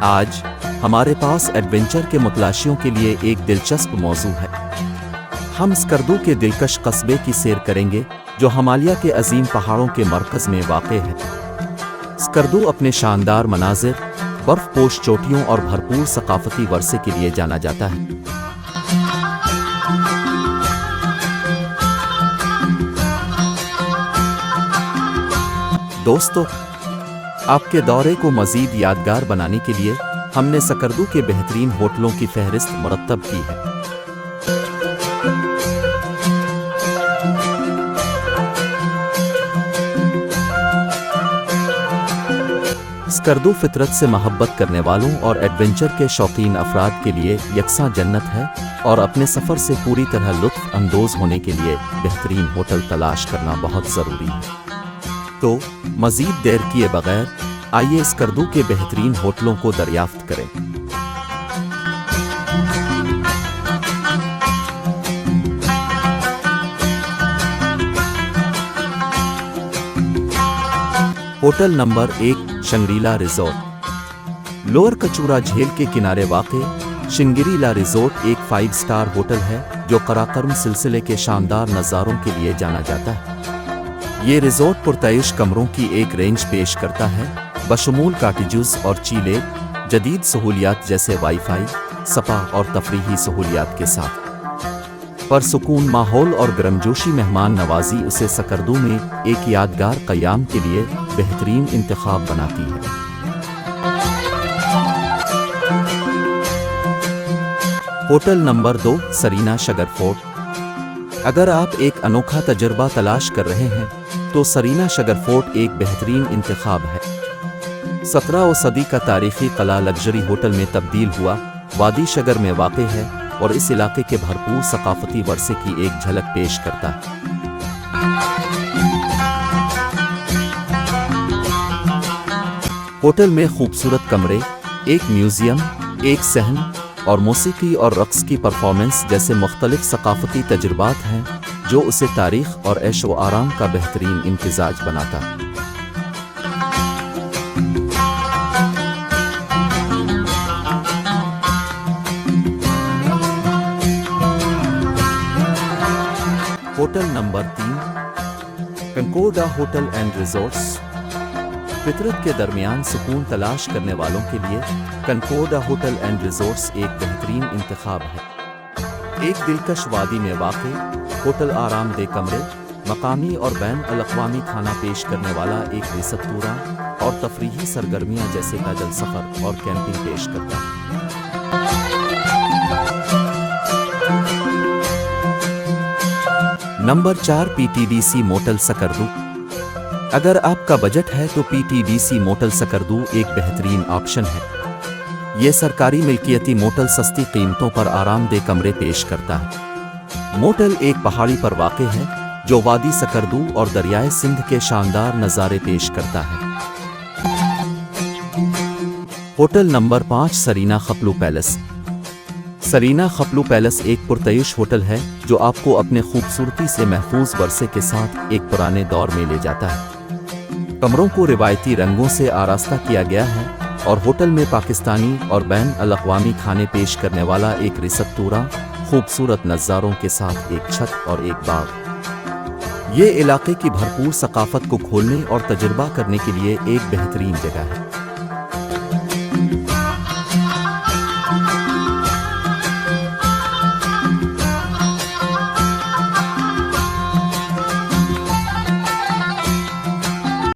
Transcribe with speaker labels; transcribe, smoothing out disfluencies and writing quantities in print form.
Speaker 1: آج ہمارے پاس ایڈونچر کے متلاشیوں کے لیے ایک دلچسپ موضوع ہے۔ ہم اسکردو کے دلکش قصبے کی سیر کریں گے جو ہمالیہ کے عظیم پہاڑوں کے مرکز میں واقع ہے۔ اسکردو اپنے شاندار مناظر، برف پوش چوٹیوں اور بھرپور ثقافتی ورثے کے لیے جانا جاتا ہے۔ دوستو، آپ کے دورے کو مزید یادگار بنانے کے لیے ہم نے اسکردو کے بہترین ہوٹلوں کی فہرست مرتب کی ہے۔ اسکردو فطرت سے محبت کرنے والوں اور ایڈونچر کے شوقین افراد کے لیے یکساں جنت ہے، اور اپنے سفر سے پوری طرح لطف اندوز ہونے کے لیے بہترین ہوٹل تلاش کرنا بہت ضروری ہے۔ تو مزید دیر کیے بغیر آئیے اسکردو کے بہترین ہوٹلوں کو دریافت کریں۔ Hotel number 1، Shangri-La resort. Lower Kachura جھیل کے کنارے واقع شنگری-لا ریزورٹ ایک 5 اسٹار ہوٹل ہے جو قراقرم سلسلے کے شاندار نظاروں کے لیے جانا جاتا ہے۔ یہ ریزورٹ پرتعیش کمروں کی ایک رینج پیش کرتا ہے، بشمول کاٹیجز اور چیلے، جدید سہولیات جیسے وائی فائی، سپا اور تفریحی سہولیات کے ساتھ۔ پرسکون ماحول اور گرمجوشی مہمان نوازی اسے اسکردو میں ایک یادگار قیام کے لیے بہترین انتخاب بناتی ہے۔ Hotel number 2، Serena Shigar fort. اگر آپ ایک انوکھا تجربہ تلاش کر رہے ہیں تو سرینا شگر فورٹ ایک بہترین انتخاب ہے۔ 17ویں صدی کا تاریخی قلعہ لگژری ہوٹل میں تبدیل ہوا، وادی شگر میں واقع ہے اور اس علاقے کے بھرپور ثقافتی ورثے کی ایک جھلک پیش کرتا ہے۔ ہوٹل میں خوبصورت کمرے، ایک میوزیم، ایک صحن اور موسیقی اور رقص کی پرفارمنس جیسے مختلف ثقافتی تجربات ہیں جو اسے تاریخ اور عیش و آرام کا بہترین امتزاج بناتا ہے۔ Hotel number 3، Concordia hotel and resorts. فطرت کے درمیان سکون تلاش کرنے والوں کے لیے کنکورڈا ہوٹل اینڈ ریزورٹس ایک بہترین انتخاب ہے۔ ایک دلکش وادی میں واقع ہوٹل آرام دہ کمرے، مقامی اور بین الاقوامی کھانا پیش کرنے والا ایک ریستوراں اور تفریحی سرگرمیاں جیسے پیدل سفر اور کیمپنگ پیش کرتا ہے۔ Number 4، P T D C motel Skardu. اگر آپ کا بجٹ ہے تو P T D C motel Skardu ایک بہترین آپشن ہے۔ یہ سرکاری ملکیتی موٹل سستی قیمتوں پر آرام دہ کمرے پیش کرتا ہے۔ موٹل ایک پہاڑی پر واقع ہے جو وادی اسکردو اور دریائے سندھ کے شاندار نظارے پیش کرتا ہے۔ Hotel number 5، Serena Khaplu palace. Serena Khaplu palace ایک پرتعیش ہوٹل ہے جو آپ کو اپنے خوبصورتی سے محفوظ ورثے کے ساتھ ایک پرانے دور میں لے جاتا ہے۔ کمروں کو روایتی رنگوں سے آراستہ کیا گیا ہے اور ہوٹل میں پاکستانی اور بین الاقوامی کھانے پیش کرنے والا ایک ریستوراں، خوبصورت نظاروں کے ساتھ ایک چھت اور ایک باغ۔ یہ علاقے کی بھرپور ثقافت کو کھولنے اور تجربہ کرنے کے لیے ایک بہترین جگہ ہے۔